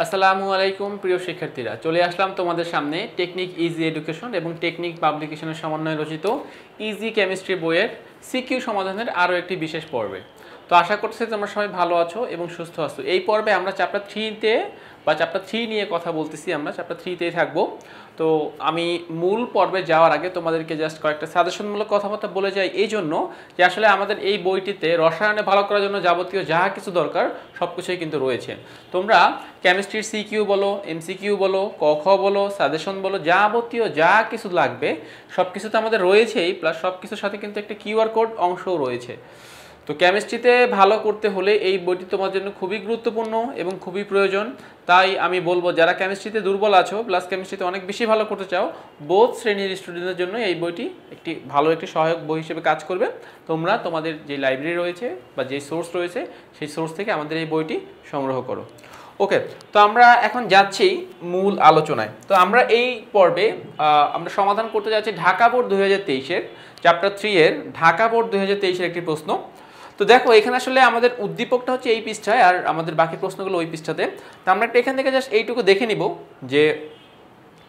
আসসালামু আলাইকুম প্রিয় শিক্ষার্থীরা, চলে আসলাম তোমাদের সামনে টেকনিক ইজি এডুকেশন এবং টেকনিক পাবলিকেশনের সমন্বয়ে রচিত ইজি কেমিস্ট্রি বইয়ের সিকিউ সমাধানের আরও একটি বিশেষ পর্বে। তো আশা করছি তোমরা সবাই ভালো আছো এবং সুস্থ আছো। এই পর্বে আমরা চ্যাপ্টার 3-তে বা চ্যাপ্টার 3 নিয়ে কথা বলতেছি, আমরা চ্যাপ্টার 3-তেই থাকবো। তো আমি মূল পর্বে যাওয়ার আগে তোমাদেরকে জাস্ট কয়েকটা সাজেশনমূলক কথাবার্তা বলে যাই, এই জন্য যে আসলে আমাদের এই বইটিতে রসায়নে ভালো করার জন্য যাবতীয় যা কিছু দরকার সব কিছুই কিন্তু রয়েছে। তোমরা কেমিস্ট্রির সিকিউ বলো, এমসিকিউ বলো, ক খ বলো, সাজেশন বলো, যাবতীয় যা কিছু লাগবে সব কিছু তো আমাদের রয়েছেই, প্লাস সব কিছুর সাথে কিন্তু একটা কিউআর কোড অংশও রয়েছে। তো কেমিস্ট্রিতে ভালো করতে হলে এই বইটি তোমার জন্য খুবই গুরুত্বপূর্ণ এবং খুবই প্রয়োজন। তাই আমি বলবো, যারা কেমিস্ট্রিতে দুর্বল আছো প্লাস কেমিস্ট্রিতে অনেক বেশি ভালো করতে চাও, বোথ শ্রেণীর স্টুডেন্টদের জন্য এই বইটি একটি সহায়ক বই হিসেবে কাজ করবে। তোমরা তোমাদের যে লাইব্রেরি রয়েছে বা যে সোর্স রয়েছে সেই সোর্স থেকে আমাদের এই বইটি সংগ্রহ করো। ওকে, তো আমরা এখন যাচ্ছি মূল আলোচনায়। তো আমরা এই পর্বে আমরা সমাধান করতে যাচ্ছি ঢাকা বোর্ড 2023-এর চ্যাপ্টার 3-এর ঢাকা বোর্ড 2023-এর একটি প্রশ্ন। তো দেখো, এখানে আসলে আমাদের উদ্দীপকটা হচ্ছে এই পৃষ্ঠায় আর আমাদের বাকি প্রশ্নগুলো ওই পৃষ্ঠাতে। তো আমরা একটা এখান থেকে জাস্ট এইটুকু দেখে নিব যে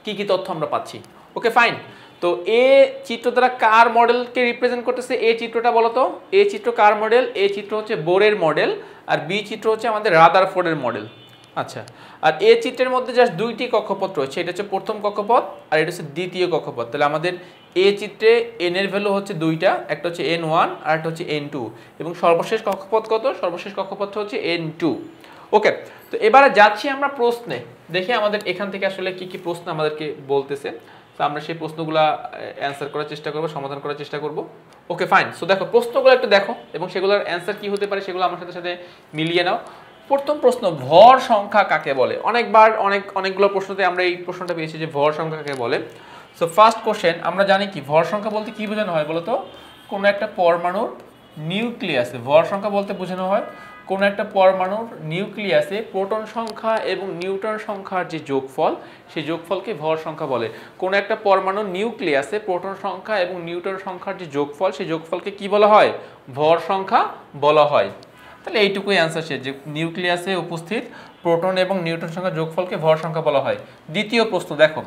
কি কি তথ্য আমরা পাচ্ছি। Okay fine. তো এ চিত্র দ্বারা কার মডেলকে রিপ্রেজেন্ট করতেছে? এ চিত্রটা বলো তো, এ চিত্র কার মডেল? এ চিত্র হচ্ছে বোরের মডেল, আর বি চিত্র হচ্ছে আমাদের রাদারফোর্ডের মডেল। আচ্ছা, আর এ চিত্রের মধ্যে জাস্ট দুইটি কক্ষপথ রয়েছে, এটা হচ্ছে প্রথম কক্ষপথ আর এটা হচ্ছে দ্বিতীয় কক্ষপথ। তাহলে আমাদের এ চিত্রে এন এর ভ্যালু হচ্ছে দুইটা, একটা হচ্ছে N1 আর একটা হচ্ছে N2, এবং সর্বশেষ কক্ষপথ কত? সর্বশেষ কক্ষপথ হচ্ছে N2। ওকে, তো এবারে যাচ্ছি আমরা প্রশ্নে, দেখি আমাদের এখান থেকে আসলে কি কি প্রশ্ন আমাদেরকে বলতেছে। তো আমরা সেই প্রশ্নগুলা অ্যান্সার করার চেষ্টা করব, সমাধান করার চেষ্টা করব। Okay fine. সো দেখো, প্রশ্নগুলো একটু দেখো এবং সেগুলোর অ্যান্সার কি হতে পারে সেগুলো আমার সাথে সাথে মিলিয়ে নাও। প্রথম প্রশ্ন, ভর সংখ্যা কাকে বলে? অনেকগুলো প্রশ্নতে আমরা এই প্রশ্নটা পেয়েছি যে ভর সংখ্যা কাকে বলে। সো ফার্স্ট কোশ্চেন, আমরা জানি কি ভর সংখ্যা বলতে কি বোঝানো হয় বলো তো? কোনো একটা পরমাণুর নিউক্লিয়াসে ভর সংখ্যা বলতে বোঝানো হয় কোনো একটা পরমাণুর নিউক্লিয়াসে প্রোটন সংখ্যা এবং নিউট্রন সংখ্যার যে যোগফল, সেই যোগফলকে ভর সংখ্যা বলে। কোনো একটা পরমাণুর নিউক্লিয়াসে প্রোটন সংখ্যা এবং নিউট্রন সংখ্যার যে যোগফল, সেই যোগফলকে কি বলা হয়? ভর সংখ্যা বলা হয়। তাহলে এইটুকুই অ্যান্সার শেষ, যে নিউক্লিয়াসে উপস্থিত প্রোটন এবং নিউট্রন সংখ্যার যোগফলকে ভর সংখ্যা বলা হয়। দ্বিতীয় প্রশ্ন দেখো,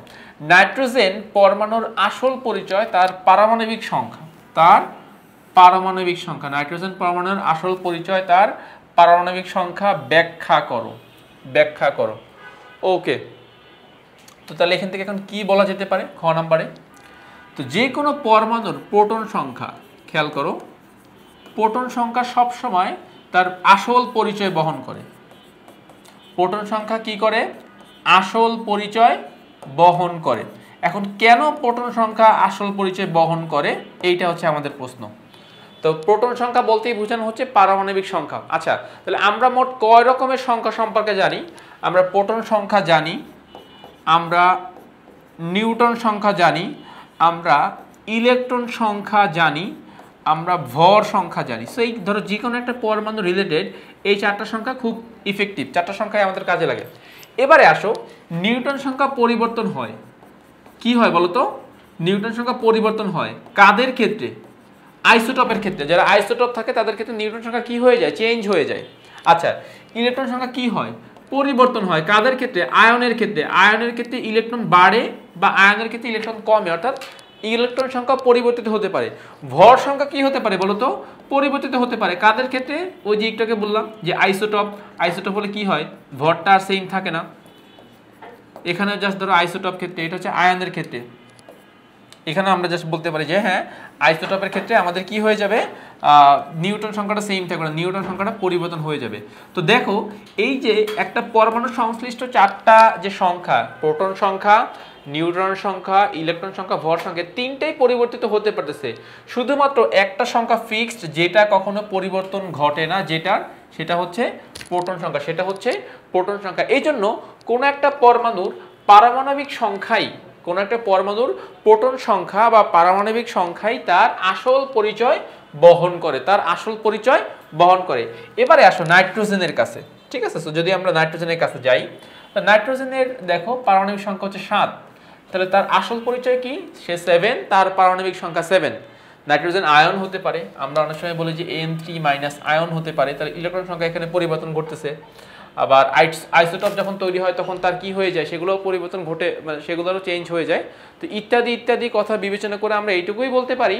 নাইট্রোজেন পরমাণুর আসল পরিচয় তার পারমাণবিক সংখ্যা। তার পারমাণবিক সংখ্যা, নাইট্রোজেন পরমাণুর আসল পরিচয় তার পারমাণবিক সংখ্যা ব্যাখ্যা করো, ব্যাখ্যা করো। ওকে, তো তাহলে এখান থেকে এখন কি বলা যেতে পারে খ নাম্বারে? তো যে কোনো পরমাণুর প্রোটন সংখ্যা, খেয়াল করো, প্রোটন সংখ্যা সব সময় তার আসল পরিচয় বহন করে। প্রোটন সংখ্যা কি করে? আসল পরিচয় বহন করে। এখন কেন প্রোটন সংখ্যা আসল পরিচয় বহন করে, এইটা হচ্ছে আমাদের প্রশ্ন। তো প্রোটন সংখ্যা বলতেই বোঝানো হচ্ছে পারমাণবিক সংখ্যা। আচ্ছা, তাহলে আমরা মোট কয় রকমের সংখ্যা সম্পর্কে জানি? আমরা প্রোটন সংখ্যা জানি, আমরা নিউট্রন সংখ্যা জানি, আমরা ইলেকট্রন সংখ্যা জানি, আমরা ভর সংখ্যা জানি। সো এই ধরো যে কোনো একটা পরমাণু রিলেটেড এই চারটা সংখ্যা খুব ইফেক্টিভ, চারটা সংখ্যাই আমাদের কাজে লাগে। এবারে আসো, নিউট্রন সংখ্যা পরিবর্তন হয়। কি হয় বলো তো? নিউট্রন সংখ্যা পরিবর্তন হয় কাদের ক্ষেত্রে? আইসোটপের ক্ষেত্রে। যারা আইসোটপ থাকে তাদের ক্ষেত্রে নিউট্রন সংখ্যা কি হয়ে যায়? চেঞ্জ হয়ে যায়। আচ্ছা, ইলেকট্রন সংখ্যা কি হয়? পরিবর্তন হয় কাদের ক্ষেত্রে? আয়নের ক্ষেত্রে। আয়নের ক্ষেত্রে ইলেকট্রন বাড়ে বা আয়নের ক্ষেত্রে ইলেকট্রন কমে, অর্থাৎ ইলেকট্রন সংখ্যা পরিবর্তিত হতে পারে। ভর সংখ্যা কি হতে পারে বলো তো? পরিবর্তিত হতে পারে কাদের ক্ষেত্রে? ওই যে একটাকে বললাম যে আইসোটপ। আইসোটপ হলে কি হয়? ভরটা আর সেম থাকে না। এখানে জাস্ট ধরো আইসোটপ ক্ষেত্রে, এটা হচ্ছে আয়নের ক্ষেত্রে। এখানে আমরা জাস্ট বলতে পারি যে হ্যাঁ, আইসোটপের ক্ষেত্রে আমাদের কি হয়ে যাবে? নিউট্রন সংখ্যাটা সেম থাকবে না, নিউট্রন সংখ্যাটা পরিবর্তন হয়ে যাবে। তো দেখো, এই যে একটা পরমাণু সংশ্লিষ্ট চারটা যে সংখ্যা, প্রোটন সংখ্যা, নিউট্রন সংখ্যা, ইলেকট্রন সংখ্যা, ভর সংখ্যা, তিনটেই পরিবর্তিত হতে পারতেছে। শুধুমাত্র একটা সংখ্যা ফিক্সড, যেটা কখনো পরিবর্তন ঘটে না, সেটা হচ্ছে প্রোটন সংখ্যা, সেটা হচ্ছে প্রোটন সংখ্যা। এই জন্য কোনো একটা পরমাণুর পারমাণবিক সংখ্যাই, কোনো একটা পরমাণুর প্রোটন সংখ্যা বা পারমাণবিক সংখ্যাই তার আসল পরিচয় বহন করে, তার আসল পরিচয় বহন করে। এবারে আসো নাইট্রোজেনের কাছে, ঠিক আছে? সো যদি আমরা নাইট্রোজেনের কাছে যাই, নাইট্রোজেনের দেখো পারমাণবিক সংখ্যা হচ্ছে 7, তাহলে তার আসল পরিচয় কি? সে 7, তার পারমাণবিক সংখ্যা 7। নাইট্রোজেন আয়ন হতে পারে, আমরা অনেক সময় বলি যে N3- আয়ন হতে পারে, তাহলে ইলেকট্রন সংখ্যা এখানে পরিবর্তন ঘটতেছে। আবার আইসোটোপ যখন তৈরি হয় তখন তার কি হয়ে যায়, সেগুলো পরিবর্তন ঘটে, মানে সেগুলোরও চেঞ্জ হয়ে যায়। তো ইত্যাদি ইত্যাদি কথা বিবেচনা করে আমরা এইটুকুই বলতে পারি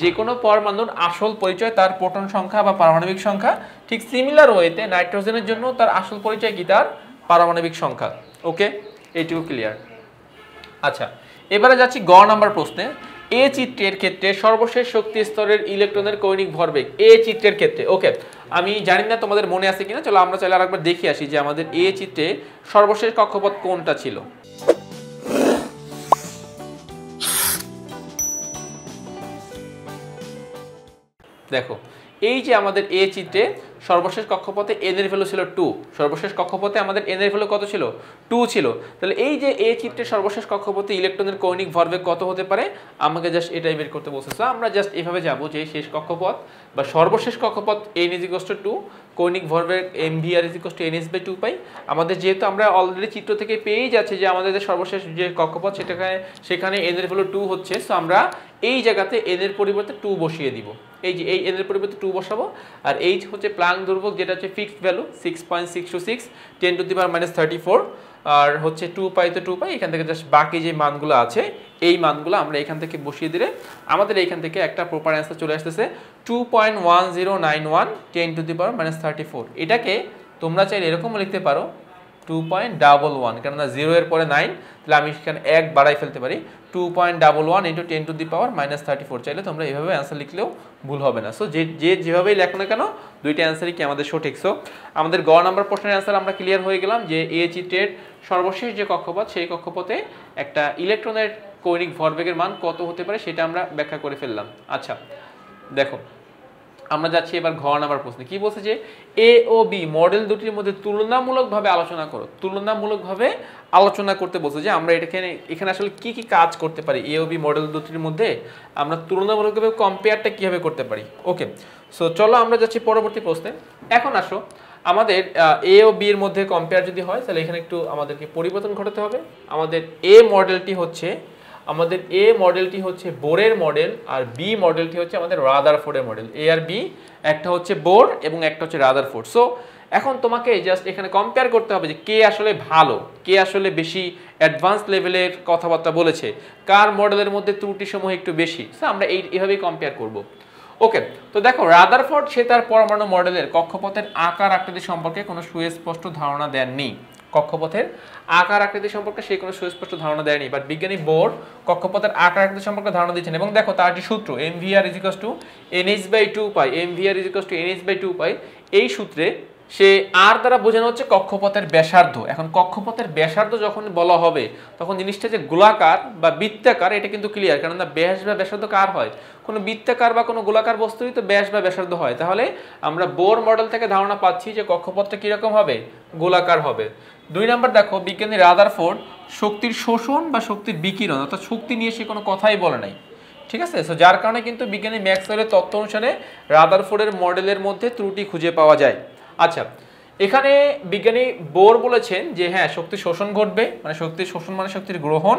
যে কোনো পরমাণুর আসল পরিচয় তার প্রোটন সংখ্যা বা পারমাণবিক সংখ্যা। ঠিক সিমিলার ওয়েতে নাইট্রোজেনের জন্য তার আসল পরিচয় কি, তার পারমাণবিক সংখ্যা। ওকে, এইটুকু ক্লিয়ার। আচ্ছা, এবারে যাচ্ছি গ নাম্বার প্রশ্নে। এ চিত্রের ক্ষেত্রে সর্বশেষ শক্তি স্তরের ইলেকট্রনের কৌণিক ভরবেগ এ চিত্রের ক্ষেত্রে। ওকে, আমি জানি না তোমাদের মনে আছে কিনা, চলো আমরা চাইলে আরেকবার দেখে আসি যে আমাদের এ চিত্রে সর্বশেষ কক্ষপথ কোনটা ছিল। দেখো, এই যে আমাদের এ চিত্রে সর্বশেষ কক্ষপথে এন এর ভ্যালু ছিল 2, সর্বশেষ কক্ষপথে আমাদের এন এর ভ্যালু কত ছিল, 2 ছিল। তাহলে এই যে এ চিত্রে সর্বশেষ কক্ষপথে ইলেকট্রনের কৌণিক ভরবেগ কত হতে পারে, আমাকে জাস্ট এটাই বের করতে বলছে। সো আমরা জাস্ট এভাবে যাব যে শেষ কক্ষপথ বা সর্বশেষ কক্ষপথ n = 2, কৌণিক ভরবেগ mvr = ns/2π। আমাদের যেহেতু আমরা অলরেডি চিত্র থেকে পেয়েই যাচ্ছে যে আমাদের সর্বশেষ যে কক্ষপথ সেখানে n এর ভ্যালু 2 হচ্ছে। সো আমরা এই জায়গাতে n এর পরিবর্তে 2 বসিয়ে দিব। এই যে এই n এর পরিবর্তে 2 বসাবো, আর h হচ্ছে প্লাঙ্ক ধ্রুবক, যেটা হচ্ছে ফিক্সড ভ্যালু 6.626 10⁻34, আর হচ্ছে 2π তো 2π। এখান থেকে জাস্ট বাকি যে মানগুলো আছে এই মানগুলো আমরা এখান থেকে বসিয়ে দিলে আমাদের এখান থেকে একটা প্রপার অ্যান্সার চলে আসতেছে 2.1091 10⁻34। এটাকে তোমরা চাইলে এরকমও লিখতে পারো 2.11, কেননা 0 এর পরে 9, তাহলে আমি সেখানে 1 বাড়াই ফেলতে পারি। 2.11 × 10⁻34 চাইলে তোমরা এইভাবে অ্যান্সার লিখলেও ভুল হবে না। সো যেভাবেই লেখো না কেন, দুইটা অ্যান্সারই কি আমাদের সঠিক। সো আমাদের গ নাম্বার প্রশ্নের অ্যান্সার আমরা ক্লিয়ার হয়ে গেলাম যে এ চিত্রের সর্বশেষ যে কক্ষপথ সেই কক্ষপথে একটা ইলেকট্রনের কৌণিক ভরবেগের মান কত হতে পারে সেটা আমরা ব্যাখ্যা করে ফেললাম। আচ্ছা দেখো, আমরা যাচ্ছি এবার ঘ নাম্বার প্রশ্নে। কি বলছে যে এ ও বি মডেল দুটির মধ্যে তুলনামূলকভাবে আলোচনা করো। তুলনামূলকভাবে আলোচনা করতে বলছে যে আমরা এখানে আসলে কি কি কাজ করতে পারি, এ ও বি মডেল দুটির মধ্যে আমরা তুলনামূলকভাবে কম্পেয়ারটা কিভাবে করতে পারি। ওকে, সো চলো আমরা যাচ্ছি পরবর্তী প্রশ্নে। এখন আসো, আমাদের এ ও বি এর মধ্যে কম্পেয়ার যদি হয় তাহলে এখানে একটু আমাদেরকে পরিবর্তন ঘটাতে হবে। আমাদের এ মডেলটি হচ্ছে বোরের মডেল, আর বি মডেলটি হচ্ছে আমাদের রাদারফোর্ডের মডেল। এ আর বি, একটা হচ্ছে বোর এবং একটা হচ্ছে রাদারফোর্ড। সো এখন তোমাকে জাস্ট এখানে কম্পেয়ার করতে হবে যে কে আসলে ভালো, কে আসলে বেশি অ্যাডভান্স লেভেলের কথাবার্তা বলেছে, কার মডেলের মধ্যে ত্রুটিসমূহ একটু বেশি। সো আমরা এইভাবেই কম্পেয়ার করব। ওকে, তো দেখো রাদারফোর্ড সে তার পরমাণু মডেলের কক্ষপথের আকার আকৃতি সম্পর্কে কোনো সুস্পষ্ট ধারণা দেননি। কক্ষপথের আকার আকৃতি সম্পর্কে সে কোনো সুস্পষ্ট ধারণা দেয়নি, বাট বিজ্ঞানী বোর কক্ষপথের আকার আকৃতি সম্পর্কে ধারণা দিচ্ছেন। এবং দেখো তার যে সূত্র mvr = nh/2π, mvr = nh/2π, এই সূত্রে সে আর দ্বারা বোঝানো হচ্ছে কক্ষপথের ব্যাসার্ধ। এখন কক্ষপথের ব্যাসার্ধ যখন বলা হবে তখন জিনিসটা যে গোলাকার বা বৃত্তাকার এটা কিন্তু ক্লিয়ার, কারণ ব্যাস বা ব্যাসার্ধ কার হয়, কোনো বৃত্তাকার বা কোনো গোলাকার বস্তুরই তো ব্যাস বা ব্যাসার্ধ হয়। তাহলে আমরা বোর মডেল থেকে ধারণা পাচ্ছি যে কক্ষপথটা কিরকম হবে, গোলাকার হবে। 2 নাম্বার দেখো, বিজ্ঞানী রাদারফোর্ড শক্তির শোষণ বা শক্তির বিকিরণ অর্থাৎ শক্তি নিয়ে সে কোনো কথাই বলে নাই। ঠিক আছে, সো যার কারণে কিন্তু বিজ্ঞানী ম্যাক্সওয়েলের তত্ত্ব অনুসারে রাদারফোর্ডের মডেলের মধ্যে ত্রুটি খুঁজে পাওয়া যায়। আচ্ছা, এখানে বিজ্ঞানী বোর বলেছেন যে হ্যাঁ শক্তি শোষণ ঘটবে, মানে শক্তির শোষণ মানে শক্তির গ্রহণ,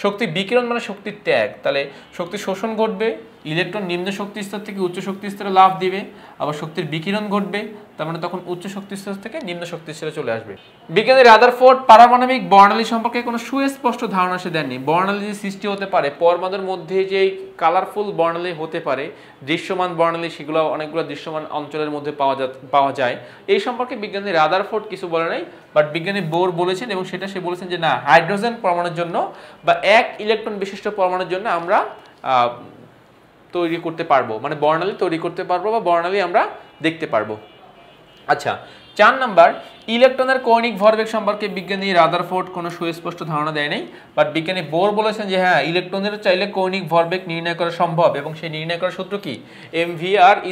শক্তি বিকিরণ মানে শক্তির ত্যাগ। তাহলে শক্তি শোষণ ঘটবে, ইলেকট্রন নিম্ন শক্তি স্তর থেকে উচ্চ শক্তি স্তরে লাফ দিবে, আবার শক্তির বিকিরণ ঘটবে, তার মানে তখন উচ্চ শক্তি স্তর থেকে নিম্ন শক্তি স্তরে চলে আসবে। বিজ্ঞানী রাদারফোর্ড পারমাণবিক বর্ণালী সম্পর্কে কোনো সুস্পষ্ট ধারণা সে দেননি। বর্ণালী যে সৃষ্টি হতে পারে, পরমাণুর মধ্যে যে কালারফুল বর্ণালী হতে পারে, দৃশ্যমান বর্ণালী, সেগুলো অনেকগুলো দৃশ্যমান অঞ্চলের মধ্যে পাওয়া যায়, এই সম্পর্কে বিজ্ঞানী রাদারফোর্ড কিছু বলে নাই, বাট বিজ্ঞানী বোর বলেছেন। এবং সেটা সে বলেছেন যে না, হাইড্রোজেন পরমাণুর জন্য বা 1 ইলেকট্রন বিশিষ্ট পরমাণুর জন্য আমরা তৈরি করতে পারবো, মানে বর্ণালী তৈরি করতে পারবো বা বর্ণালী আমরা দেখতে পারবো। আচ্ছা, 4 নাম্বার, ইলেকট্রনের কৌণিক ভরবেগ সম্পর্কে বিজ্ঞানী রাদারফোর্ড কোনো সুস্পষ্ট ধারণা দেয় নাই, বাট বিজ্ঞানী বোর বলেছেন যে হ্যাঁ ইলেকট্রনের চাইলে কৌণিক ভরবেগ নির্ণয় করা সম্ভব। এবং সেই নির্ণয় করার সূত্র কি, mvr =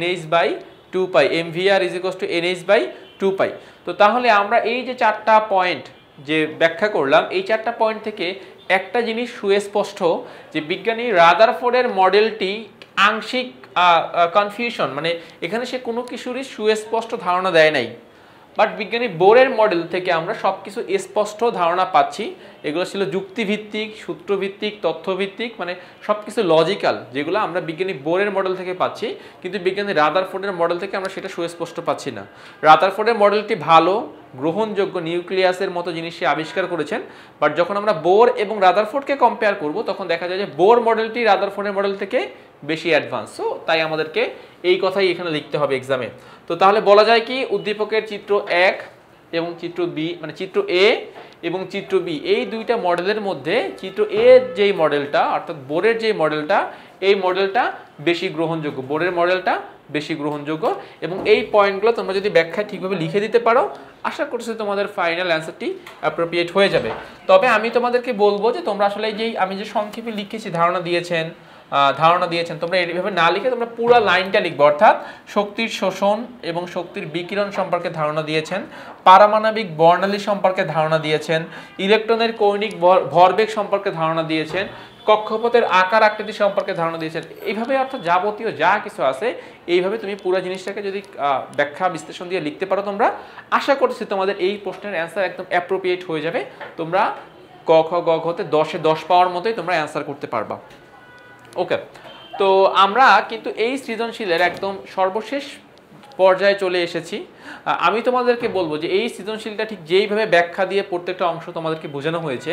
nh/2π, mvr = nh/2π। তো তাহলে আমরা এই যে 4টা পয়েন্ট যে ব্যাখ্যা করলাম, এই 4টা পয়েন্ট থেকে একটা জিনিস সুস্পষ্ট যে বিজ্ঞানী রাদারফোর্ডের মডেলটি আংশিক কনফিউশন, মানে এখানে সে কোনো কিছুরই সুস্পষ্ট ধারণা দেয় নাই। বাট বিজ্ঞানী বোরের মডেল থেকে আমরা সব কিছু স্পষ্ট ধারণা পাচ্ছি। এগুলো ছিল যুক্তিভিত্তিক, সূত্রভিত্তিক, তথ্যভিত্তিক, মানে সব কিছু লজিক্যাল, যেগুলো আমরা বিজ্ঞানী বোরের মডেল থেকে পাচ্ছি, কিন্তু বিজ্ঞানী রাদারফোর্ডের মডেল থেকে আমরা সেটা সুস্পষ্ট পাচ্ছি না। রাদারফোর্ডের মডেলটি ভালো, গ্রহণযোগ্য, নিউক্লিয়াসের মতো জিনিস আবিষ্কার করেছেন, বাট যখন আমরা বোর এবং রাদারফোর্ডকে কম্পেয়ার করব তখন দেখা যায় যে বোর মডেলটি রাদারফোর্ডের মডেল থেকে বেশি অ্যাডভান্স। সো তাই আমাদেরকে এই কথাই এখানে লিখতে হবে এক্সামে। তো তাহলে বলা যায় কি, উদ্দীপকের চিত্র 1 এবং চিত্র বি, মানে চিত্র এ এবং চিত্র বি, এই দুইটা মডেলের মধ্যে চিত্র এ যেই মডেলটা, অর্থাৎ বোরের যেই মডেলটা, এই মডেলটা বেশি গ্রহণযোগ্য, বোরের মডেলটা বেশি গ্রহণযোগ্য। এবং এই পয়েন্টগুলো তোমরা যদি ব্যাখ্যায় ঠিকভাবে লিখে দিতে পারো, আশা করছি তোমাদের ফাইনাল অ্যান্সারটি অ্যাপ্রোপ্রিয়েট হয়ে যাবে। তবে আমি তোমাদেরকে বলবো যে তোমরা আসলে যেই আমি যে সংক্ষেপে লিখেছি ধারণা দিয়েছেন, তোমরা এইভাবে না লিখে তোমরা পুরো লাইনটা লিখবে। অর্থাৎ শক্তির শোষণ এবং শক্তির বিকিরণ সম্পর্কে ধারণা দিয়েছেন, পারমাণবিক বর্ণালী সম্পর্কে ধারণা দিয়েছেন, ইলেকট্রনের কৌণিক ভরবেগ সম্পর্কে ধারণা দিয়েছেন, কক্ষপথের আকার আকৃতি সম্পর্কে ধারণা দিয়েছেন। এইভাবে অর্থাৎ যাবতীয় যা কিছু আছে এইভাবে তুমি পুরো জিনিসটাকে যদি ব্যাখ্যা বিশ্লেষণ দিয়ে লিখতে পারো, তোমরা আশা করছি তোমাদের এই প্রশ্নের অ্যান্সার একদম অ্যাপ্রোপ্রিয়েট হয়ে যাবে। তোমরা ক খ গ ঘতে 10-এ 10 পাওয়ার মতোই তোমরা অ্যান্সার করতে পারবা। ওকে, তো আমরা কিন্তু এই সৃজনশীলের একদম সর্বশেষ পর্যায়ে চলে এসেছি। আমি তোমাদেরকে বলবো যে এই সৃজনশীলটা ঠিক যেইভাবে ব্যাখ্যা দিয়ে প্রত্যেকটা অংশ তোমাদেরকে বোঝানো হয়েছে,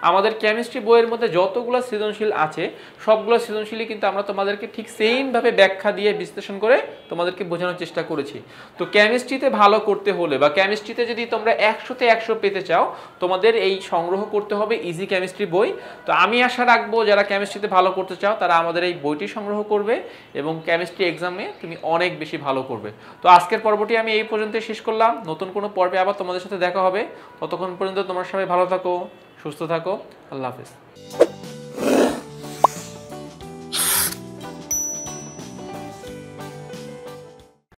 আমাদের কেমিস্ট্রি বইয়ের মধ্যে যতগুলো সৃজনশীল আছে সবগুলো সৃজনশীলই কিন্তু আমরা তোমাদেরকে ঠিক সেইমভাবে ব্যাখ্যা দিয়ে বিশ্লেষণ করে তোমাদেরকে বোঝানোর চেষ্টা করেছি। তো কেমিস্ট্রিতে ভালো করতে হলে বা কেমিস্ট্রিতে যদি তোমরা 100-তে 100 পেতে চাও, তোমাদের এই সংগ্রহ করতে হবে ইজি কেমিস্ট্রি বই। তো আমি আশা রাখবো যারা কেমিস্ট্রিতে ভালো করতে চাও তারা আমাদের এই বইটি সংগ্রহ করবে এবং কেমিস্ট্রি এক্সামে তুমি অনেক বেশি ভালো করবে। তো আজকের পর্বটি আমি এই পর্যন্ত শেষ করলাম। নতুন কোনো পর্বে আবার তোমাদের সাথে দেখা হবে। ততক্ষণ পর্যন্ত তোমরা সবাই ভালো থাকো, সুস্থ থাকো। আল্লাহ হাফেজ।